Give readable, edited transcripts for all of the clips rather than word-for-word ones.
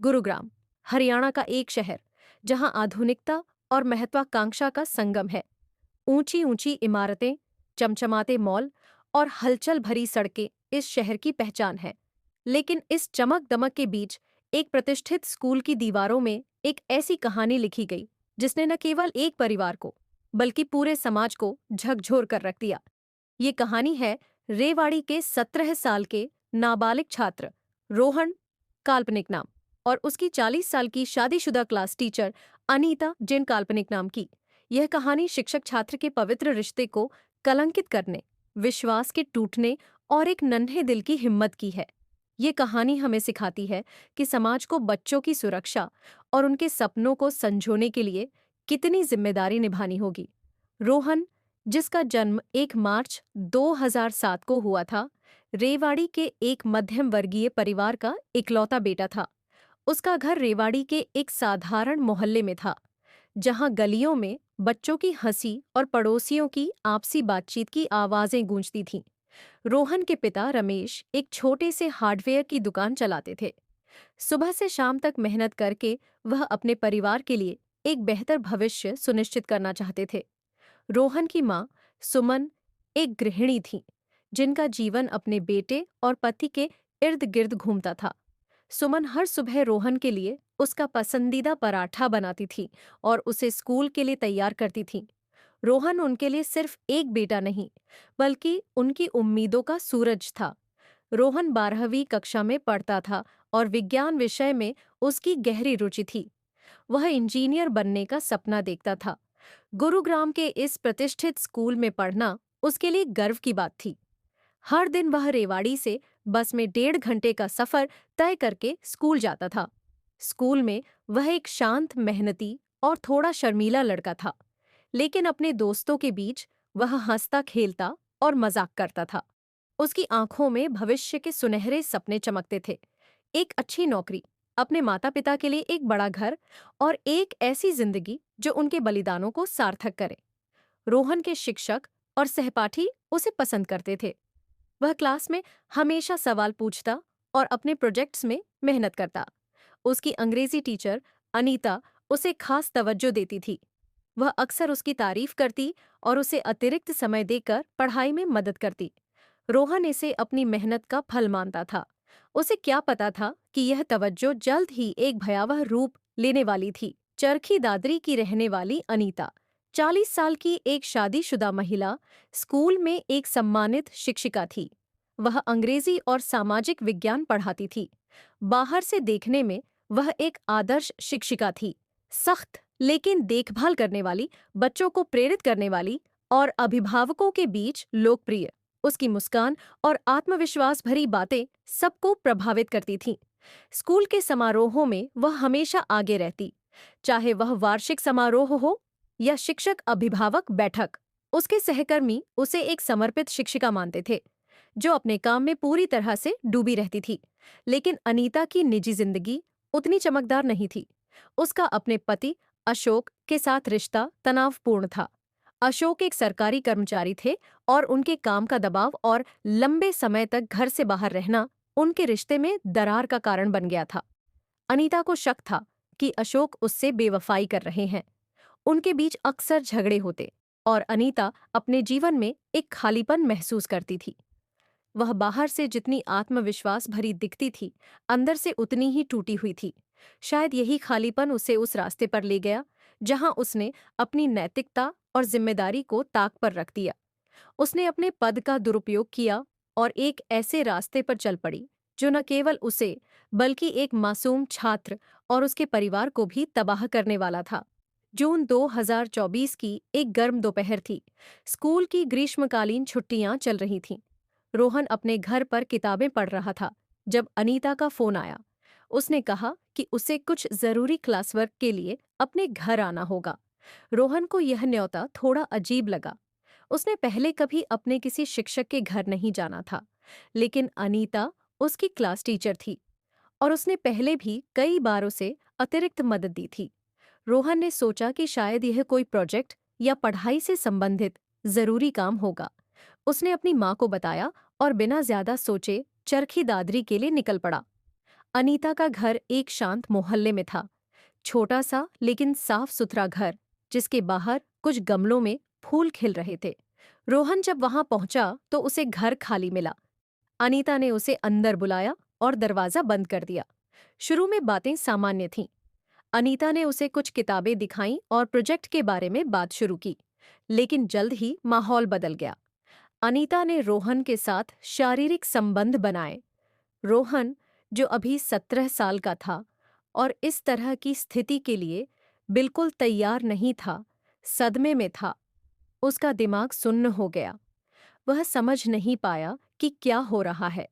गुरुग्राम, हरियाणा का एक शहर जहां आधुनिकता और महत्वाकांक्षा का संगम है। ऊंची ऊंची इमारतें, चमचमाते मॉल और हलचल भरी सड़कें इस शहर की पहचान है। लेकिन इस चमक दमक के बीच एक प्रतिष्ठित स्कूल की दीवारों में एक ऐसी कहानी लिखी गई जिसने न केवल एक परिवार को बल्कि पूरे समाज को झकझोर कर रख दिया। ये कहानी है रेवाड़ी के 17 साल के नाबालिग छात्र रोहन, काल्पनिक नाम, और उसकी 40 साल की शादीशुदा क्लास टीचर अनीता, जिन काल्पनिक नाम की। यह कहानी शिक्षक छात्र के पवित्र रिश्ते को कलंकित करने, विश्वास के टूटने और एक नन्हे दिल की हिम्मत की है। ये कहानी हमें सिखाती है कि समाज को बच्चों की सुरक्षा और उनके सपनों को संजोने के लिए कितनी जिम्मेदारी निभानी होगी। रोहन, जिसका जन्म 1 मार्च 2007 को हुआ था, रेवाड़ी के एक मध्यम वर्गीय परिवार का इकलौता बेटा था। उसका घर रेवाड़ी के एक साधारण मोहल्ले में था, जहां गलियों में बच्चों की हंसी और पड़ोसियों की आपसी बातचीत की आवाजें गूंजती थीं। रोहन के पिता रमेश एक छोटे से हार्डवेयर की दुकान चलाते थे। सुबह से शाम तक मेहनत करके वह अपने परिवार के लिए एक बेहतर भविष्य सुनिश्चित करना चाहते थे। रोहन की मां सुमन एक गृहिणी थीं, जिनका जीवन अपने बेटे और पति के इर्द गिर्द घूमता था। सुमन हर सुबह रोहन के लिए उसका पसंदीदा पराठा बनाती थी और उसे स्कूल के लिए तैयार करती थी। रोहन उनके लिए सिर्फ एक बेटा नहीं, बल्कि उनकी उम्मीदों का सूरज था। रोहन 12वीं कक्षा में पढ़ता था और विज्ञान विषय में उसकी गहरी रुचि थी। वह इंजीनियर बनने का सपना देखता था। गुरुग्राम के इस प्रतिष्ठित स्कूल में पढ़ना उसके लिए गर्व की बात थी। हर दिन वह रेवाड़ी से बस में 1.5 घंटे का सफर तय करके स्कूल जाता था। स्कूल में वह एक शांत, मेहनती और थोड़ा शर्मीला लड़का था, लेकिन अपने दोस्तों के बीच वह हंसता खेलता और मजाक करता था। उसकी आंखों में भविष्य के सुनहरे सपने चमकते थे। एक अच्छी नौकरी, अपने माता पिता के लिए एक बड़ा घर और एक ऐसी जिंदगी जो उनके बलिदानों को सार्थक करे। रोहन के शिक्षक और सहपाठी उसे पसंद करते थे। वह क्लास में हमेशा सवाल पूछता और अपने प्रोजेक्ट्स में मेहनत करता। उसकी अंग्रेजी टीचर अनीता उसे खास तवज्जो देती थी। वह अक्सर उसकी तारीफ करती और उसे अतिरिक्त समय देकर पढ़ाई में मदद करती। रोहन इसे अपनी मेहनत का फल मानता था। उसे क्या पता था कि यह तवज्जो जल्द ही एक भयावह रूप लेने वाली थी। चरखी दादरी की रहने वाली अनीता, 40 साल की एक शादीशुदा महिला, स्कूल में एक सम्मानित शिक्षिका थी। वह अंग्रेजी और सामाजिक विज्ञान पढ़ाती थी। बाहर से देखने में वह एक आदर्श शिक्षिका थी, सख्त लेकिन देखभाल करने वाली, बच्चों को प्रेरित करने वाली और अभिभावकों के बीच लोकप्रिय। उसकी मुस्कान और आत्मविश्वास भरी बातें सबको प्रभावित करती थीं। स्कूल के समारोहों में वह हमेशा आगे रहती, चाहे वह वार्षिक समारोह हो या शिक्षक अभिभावक बैठक। उसके सहकर्मी उसे एक समर्पित शिक्षिका मानते थे, जो अपने काम में पूरी तरह से डूबी रहती थी। लेकिन अनीता की निजी जिंदगी उतनी चमकदार नहीं थी। उसका अपने पति अशोक के साथ रिश्ता तनावपूर्ण था। अशोक एक सरकारी कर्मचारी थे और उनके काम का दबाव और लंबे समय तक घर से बाहर रहना उनके रिश्ते में दरार का कारण बन गया था। अनीता को शक था कि अशोक उससे बेवफाई कर रहे हैं। उनके बीच अक्सर झगड़े होते और अनीता अपने जीवन में एक खालीपन महसूस करती थी। वह बाहर से जितनी आत्मविश्वास भरी दिखती थी, अंदर से उतनी ही टूटी हुई थी। शायद यही खालीपन उसे उस रास्ते पर ले गया जहां उसने अपनी नैतिकता और जिम्मेदारी को ताक पर रख दिया। उसने अपने पद का दुरुपयोग किया और एक ऐसे रास्ते पर चल पड़ी जो न केवल उसे बल्कि एक मासूम छात्र और उसके परिवार को भी तबाह करने वाला था। जून 2024 की एक गर्म दोपहर थी। स्कूल की ग्रीष्मकालीन छुट्टियां चल रही थीं। रोहन अपने घर पर किताबें पढ़ रहा था जब अनीता का फोन आया। उसने कहा कि उसे कुछ जरूरी क्लास वर्क के लिए अपने घर आना होगा। रोहन को यह न्योता थोड़ा अजीब लगा। उसने पहले कभी अपने किसी शिक्षक के घर नहीं जाना था, लेकिन अनीता उसकी क्लास टीचर थी और उसने पहले भी कई बार उसे अतिरिक्त मदद दी थी। रोहन ने सोचा कि शायद यह कोई प्रोजेक्ट या पढ़ाई से संबंधित जरूरी काम होगा। उसने अपनी माँ को बताया और बिना ज्यादा सोचे चरखी दादरी के लिए निकल पड़ा। अनीता का घर एक शांत मोहल्ले में था। छोटा सा लेकिन साफ सुथरा घर, जिसके बाहर कुछ गमलों में फूल खिल रहे थे। रोहन जब वहां पहुंचा तो उसे घर खाली मिला। अनीता ने उसे अंदर बुलाया और दरवाजा बंद कर दिया। शुरू में बातें सामान्य थीं। अनीता ने उसे कुछ किताबें दिखाईं और प्रोजेक्ट के बारे में बात शुरू की। लेकिन जल्द ही माहौल बदल गया। अनीता ने रोहन के साथ शारीरिक संबंध बनाए। रोहन, जो अभी 17 साल का था और इस तरह की स्थिति के लिए बिल्कुल तैयार नहीं था, सदमे में था। उसका दिमाग सुन्न हो गया। वह समझ नहीं पाया कि क्या हो रहा है।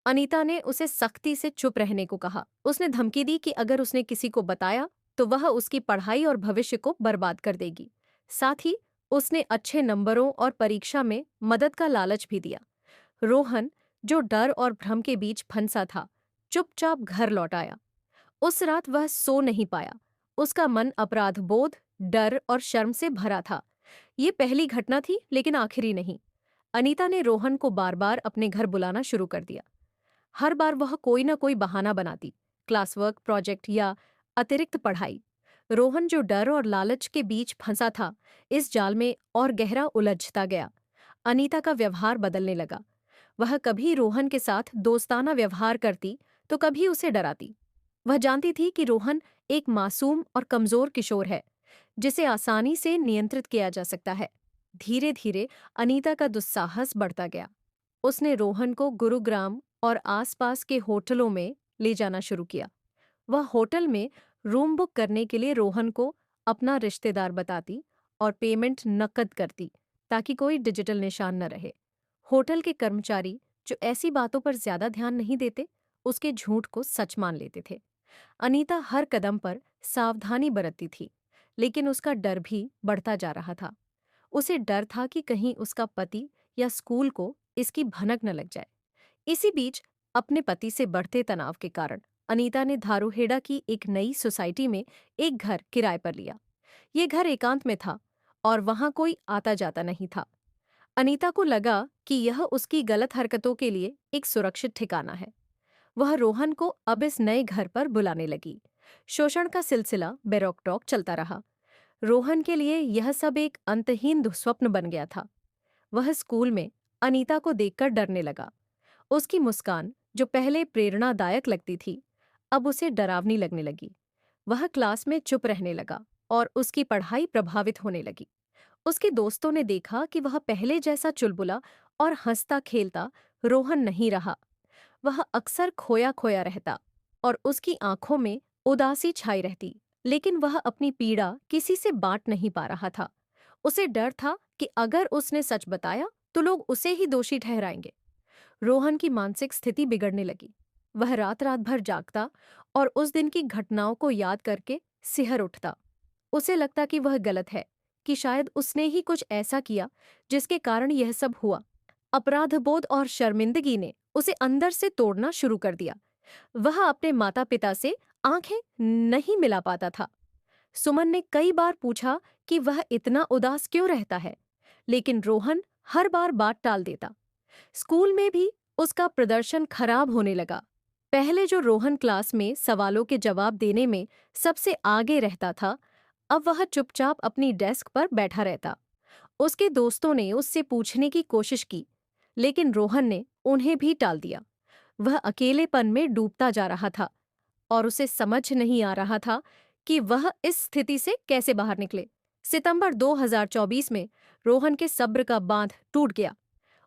अनीता ने उसे सख्ती से चुप रहने को कहा। उसने धमकी दी कि अगर उसने किसी को बताया तो वह उसकी पढ़ाई और भविष्य को बर्बाद कर देगी। साथ ही उसने अच्छे नंबरों और परीक्षा में मदद का लालच भी दिया। रोहन, जो डर और भ्रम के बीच फंसा था, चुपचाप घर लौट आया। उस रात वह सो नहीं पाया। उसका मन अपराध बोध, डर और शर्म से भरा था। ये पहली घटना थी, लेकिन आखिरी नहीं। अनीता ने रोहन को बार बार अपने घर बुलाना शुरू कर दिया। हर बार वह कोई ना कोई बहाना बनाती, क्लास वर्क, प्रोजेक्ट या अतिरिक्त पढ़ाई। रोहन, जो डर और लालच के बीच फंसा था, इस जाल में और गहरा उलझता गया। अनीता का व्यवहार बदलने लगा। वह कभी रोहन के साथ दोस्ताना व्यवहार करती तो कभी उसे डराती। वह जानती थी कि रोहन एक मासूम और कमजोर किशोर है, जिसे आसानी से नियंत्रित किया जा सकता है। धीरे धीरे अनीता का दुस्साहस बढ़ता गया। उसने रोहन को गुरुग्राम और आसपास के होटलों में ले जाना शुरू किया। वह होटल में रूम बुक करने के लिए रोहन को अपना रिश्तेदार बताती और पेमेंट नकद करती, ताकि कोई डिजिटल निशान न रहे। होटल के कर्मचारी, जो ऐसी बातों पर ज्यादा ध्यान नहीं देते, उसके झूठ को सच मान लेते थे। अनीता हर कदम पर सावधानी बरतती थी, लेकिन उसका डर भी बढ़ता जा रहा था। उसे डर था कि कहीं उसका पति या स्कूल को इसकी भनक न लग जाए। इसी बीच अपने पति से बढ़ते तनाव के कारण अनीता ने धारूहेड़ा की एक नई सोसाइटी में एक घर किराए पर लिया। ये घर एकांत में था और वहां कोई आता जाता नहीं था। अनीता को लगा कि यह उसकी गलत हरकतों के लिए एक सुरक्षित ठिकाना है। वह रोहन को अब इस नए घर पर बुलाने लगी। शोषण का सिलसिला बेरोक-टोक चलता रहा। रोहन के लिए यह सब एक अंतहीन दुस्वप्न बन गया था। वह स्कूल में अनीता को देखकर डरने लगा। उसकी मुस्कान, जो पहले प्रेरणादायक लगती थी, अब उसे डरावनी लगने लगी। वह क्लास में चुप रहने लगा और उसकी पढ़ाई प्रभावित होने लगी। उसके दोस्तों ने देखा कि वह पहले जैसा चुलबुला और हंसता खेलता रोहन नहीं रहा। वह अक्सर खोया खोया रहता और उसकी आंखों में उदासी छाई रहती, लेकिन वह अपनी पीड़ा किसी से बांट नहीं पा रहा था। उसे डर था कि अगर उसने सच बताया तो लोग उसे ही दोषी ठहराएंगे। रोहन की मानसिक स्थिति बिगड़ने लगी। वह रात रात भर जागता और उस दिन की घटनाओं को याद करके सिहर उठता। उसे लगता कि वह गलत है, कि शायद उसने ही कुछ ऐसा किया जिसके कारण यह सब हुआ। अपराधबोध और शर्मिंदगी ने उसे अंदर से तोड़ना शुरू कर दिया। वह अपने माता पिता से आंखें नहीं मिला पाता था। सुमन ने कई बार पूछा कि वह इतना उदास क्यों रहता है, लेकिन रोहन हर बार बात टाल देता। स्कूल में भी उसका प्रदर्शन खराब होने लगा। पहले जो रोहन क्लास में सवालों के जवाब देने में सबसे आगे रहता था, अब वह चुपचाप अपनी डेस्क पर बैठा रहता। उसके दोस्तों ने उससे पूछने की कोशिश की, लेकिन रोहन ने उन्हें भी टाल दिया। वह अकेलेपन में डूबता जा रहा था और उसे समझ नहीं आ रहा था कि वह इस स्थिति से कैसे बाहर निकले। सितंबर 2024 में रोहन के सब्र का बांध टूट गया।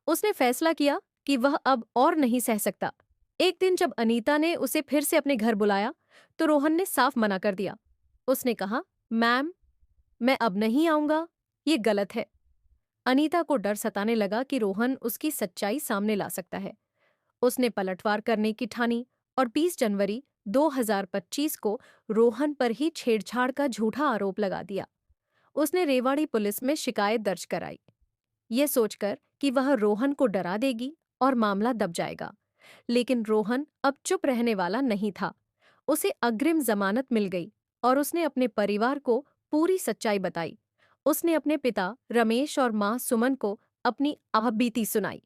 उसने फैसला किया कि वह अब और नहीं सह सकता। एक दिन जब अनीता ने उसे फिर से अपने घर बुलाया, तो रोहन ने साफ मना कर दिया। उसने कहा, मैम, मैं अब नहीं आऊंगा, ये गलत है। अनीता को डर सताने लगा कि रोहन उसकी सच्चाई सामने ला सकता है। उसने पलटवार करने की ठानी और 20 जनवरी 2025 को रोहन पर ही छेड़छाड़ का झूठा आरोप लगा दिया। उसने रेवाड़ी पुलिस में शिकायत दर्ज कराई, ये सोचकर कि वह रोहन को डरा देगी और मामला दब जाएगा। लेकिन रोहन अब चुप रहने वाला नहीं था। उसे अग्रिम जमानत मिल गई और उसने अपने परिवार को पूरी सच्चाई बताई। उसने अपने पिता रमेश और मां सुमन को अपनी आपबीती सुनाई।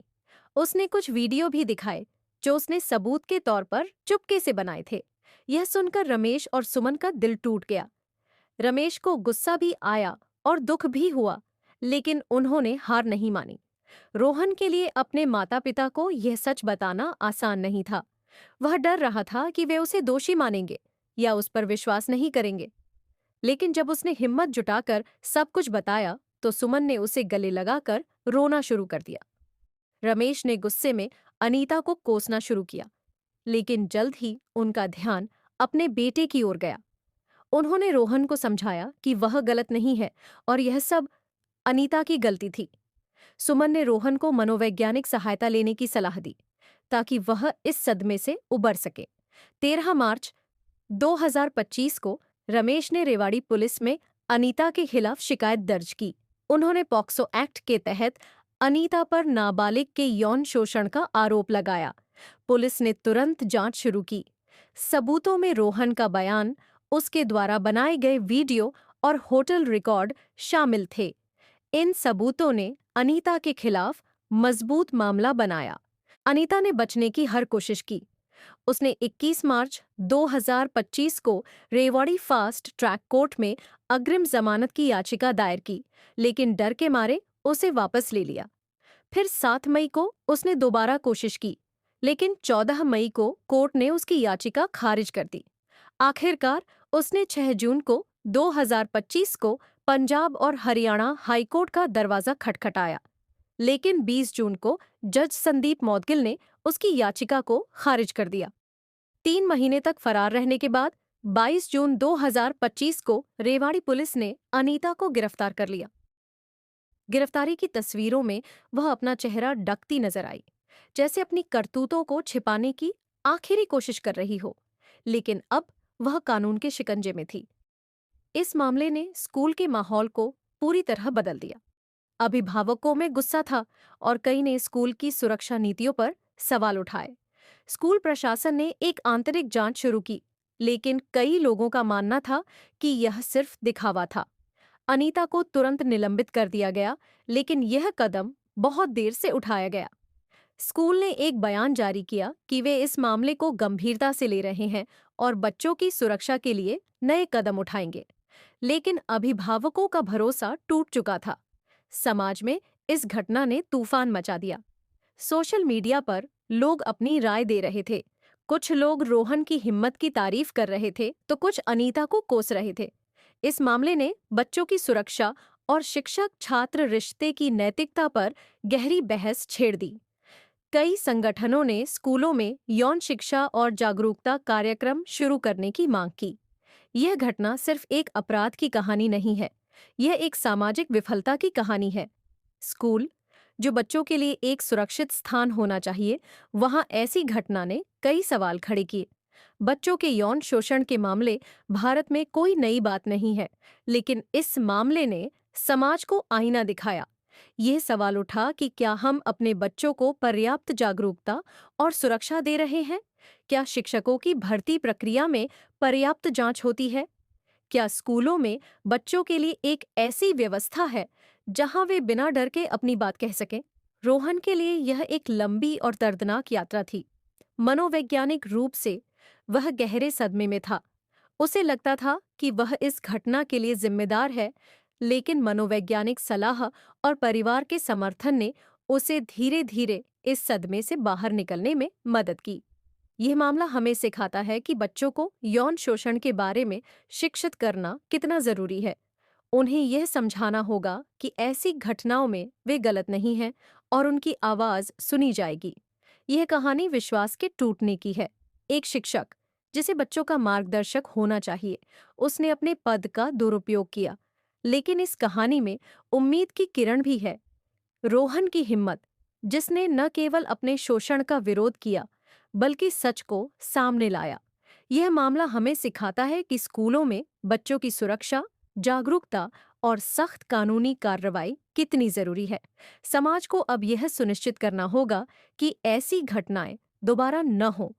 उसने कुछ वीडियो भी दिखाए जो उसने सबूत के तौर पर चुपके से बनाए थे। यह सुनकर रमेश और सुमन का दिल टूट गया। रमेश को गुस्सा भी आया और दुख भी हुआ, लेकिन उन्होंने हार नहीं मानी। रोहन के लिए अपने माता पिता को यह सच बताना आसान नहीं था। वह डर रहा था कि वे उसे दोषी मानेंगे या उस पर विश्वास नहीं करेंगे। लेकिन जब उसने हिम्मत जुटाकर सब कुछ बताया तो सुमन ने उसे गले लगाकर रोना शुरू कर दिया। रमेश ने गुस्से में अनीता को कोसना शुरू किया, लेकिन जल्द ही उनका ध्यान अपने बेटे की ओर गया। उन्होंने रोहन को समझाया कि वह गलत नहीं है और यह सब अनीता की गलती थी। सुमन ने रोहन को मनोवैज्ञानिक सहायता लेने की सलाह दी ताकि वह इस सदमे से उबर सके। 13 मार्च 2025 को रमेश ने रेवाड़ी पुलिस में अनीता के खिलाफ शिकायत दर्ज की। उन्होंने पॉक्सो एक्ट के तहत अनीता पर नाबालिग के यौन शोषण का आरोप लगाया। पुलिस ने तुरंत जांच शुरू की। सबूतों में रोहन का बयान, उसके द्वारा बनाए गए वीडियो और होटल रिकॉर्ड शामिल थे। इन सबूतों ने अनीता के खिलाफ मजबूत मामला बनाया। अनीता ने बचने की हर कोशिश की। उसने 21 मार्च 2025 को रेवाड़ी फास्ट ट्रैक कोर्ट में अग्रिम जमानत की याचिका दायर की, लेकिन डर के मारे उसे वापस ले लिया। फिर 7 मई को उसने दोबारा कोशिश की, लेकिन 14 मई को कोर्ट ने उसकी याचिका खारिज कर दी। आखिरकार उसने 6 जून को 2025 को पंजाब और हरियाणा हाईकोर्ट का दरवाजा खटखटाया, लेकिन 20 जून को जज संदीप मौदगिल ने उसकी याचिका को खारिज कर दिया। 3 महीने तक फरार रहने के बाद 22 जून 2025 को रेवाड़ी पुलिस ने अनीता को गिरफ्तार कर लिया। गिरफ्तारी की तस्वीरों में वह अपना चेहरा ढकती नजर आई, जैसे अपनी करतूतों को छिपाने की आखिरी कोशिश कर रही हो, लेकिन अब वह कानून के शिकंजे में थी। इस मामले ने स्कूल के माहौल को पूरी तरह बदल दिया। अभिभावकों में गुस्सा था और कई ने स्कूल की सुरक्षा नीतियों पर सवाल उठाए। स्कूल प्रशासन ने एक आंतरिक जांच शुरू की, लेकिन कई लोगों का मानना था कि यह सिर्फ दिखावा था। अनीता को तुरंत निलंबित कर दिया गया, लेकिन यह कदम बहुत देर से उठाया गया। स्कूल ने एक बयान जारी किया कि वे इस मामले को गंभीरता से ले रहे हैं और बच्चों की सुरक्षा के लिए नए कदम उठाएंगे। लेकिन अभिभावकों का भरोसा टूट चुका था। समाज में इस घटना ने तूफान मचा दिया। सोशल मीडिया पर लोग अपनी राय दे रहे थे। कुछ लोग रोहन की हिम्मत की तारीफ कर रहे थे तो कुछ अनीता को कोस रहे थे। इस मामले ने बच्चों की सुरक्षा और शिक्षक छात्र रिश्ते की नैतिकता पर गहरी बहस छेड़ दी। कई संगठनों ने स्कूलों में यौन शिक्षा और जागरूकता कार्यक्रम शुरू करने की मांग की। यह घटना सिर्फ एक अपराध की कहानी नहीं है, यह एक सामाजिक विफलता की कहानी है। स्कूल, जो बच्चों के लिए एक सुरक्षित स्थान होना चाहिए, वहां ऐसी घटना ने कई सवाल खड़े किए। बच्चों के यौन शोषण के मामले भारत में कोई नई बात नहीं है, लेकिन इस मामले ने समाज को आईना दिखाया। ये सवाल उठा कि क्या हम अपने बच्चों को पर्याप्त जागरूकता और सुरक्षा दे रहे हैं? क्या शिक्षकों की भर्ती प्रक्रिया में पर्याप्त जांच होती है? क्या स्कूलों में बच्चों के लिए एक ऐसी व्यवस्था है जहां वे बिना डर के अपनी बात कह सकें? रोहन के लिए यह एक लंबी और दर्दनाक यात्रा थी। मनोवैज्ञानिक रूप से वह गहरे सदमे में था। उसे लगता था कि वह इस घटना के लिए जिम्मेदार है, लेकिन मनोवैज्ञानिक सलाह और परिवार के समर्थन ने उसे धीरे धीरे इस सदमे से बाहर निकलने में मदद की। यह मामला हमें सिखाता है कि बच्चों को यौन शोषण के बारे में शिक्षित करना कितना जरूरी है। उन्हें यह समझाना होगा कि ऐसी घटनाओं में वे गलत नहीं हैं और उनकी आवाज सुनी जाएगी। यह कहानी विश्वास के टूटने की है। एक शिक्षक, जिसे बच्चों का मार्गदर्शक होना चाहिए, उसने अपने पद का दुरुपयोग किया। लेकिन इस कहानी में उम्मीद की किरण भी है। रोहन की हिम्मत, जिसने न केवल अपने शोषण का विरोध किया बल्कि सच को सामने लाया। यह मामला हमें सिखाता है कि स्कूलों में बच्चों की सुरक्षा, जागरूकता और सख्त कानूनी कार्रवाई कितनी जरूरी है। समाज को अब यह सुनिश्चित करना होगा कि ऐसी घटनाएं दोबारा न हो।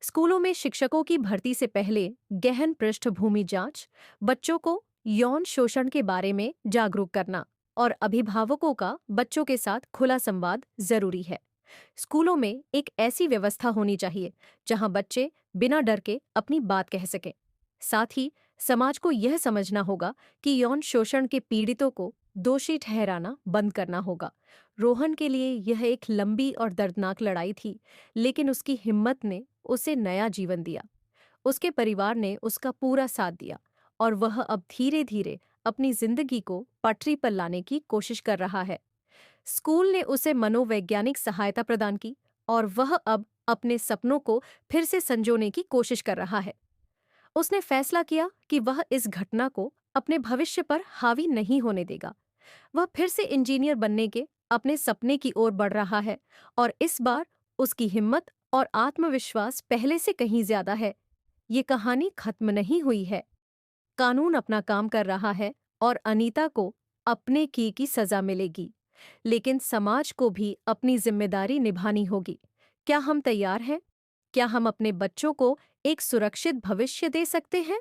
स्कूलों में शिक्षकों की भर्ती से पहले गहन पृष्ठभूमि जांच, बच्चों को यौन शोषण के बारे में जागरूक करना और अभिभावकों का बच्चों के साथ खुला संवाद जरूरी है। स्कूलों में एक ऐसी व्यवस्था होनी चाहिए जहां बच्चे बिना डर के अपनी बात कह सकें। साथ ही समाज को यह समझना होगा कि यौन शोषण के पीड़ितों को दोषी ठहराना बंद करना होगा। रोहन के लिए यह एक लंबी और दर्दनाक लड़ाई थी, लेकिन उसकी हिम्मत ने उसे नया जीवन दिया। उसके परिवार ने उसका पूरा साथ दिया और वह अब धीरे धीरे अपनी जिंदगी को पटरी पर लाने की कोशिश कर रहा है। स्कूल ने उसे मनोवैज्ञानिक सहायता प्रदान की और वह अब अपने सपनों को फिर से संजोने की कोशिश कर रहा है। उसने फैसला किया कि वह इस घटना को अपने भविष्य पर हावी नहीं होने देगा। वह फिर से इंजीनियर बनने के अपने सपने की ओर बढ़ रहा है और इस बार उसकी हिम्मत और आत्मविश्वास पहले से कहीं ज्यादा है। ये कहानी खत्म नहीं हुई है। कानून अपना काम कर रहा है और अनीता को अपने की सजा मिलेगी, लेकिन समाज को भी अपनी जिम्मेदारी निभानी होगी। क्या हम तैयार हैं? क्या हम अपने बच्चों को एक सुरक्षित भविष्य दे सकते हैं?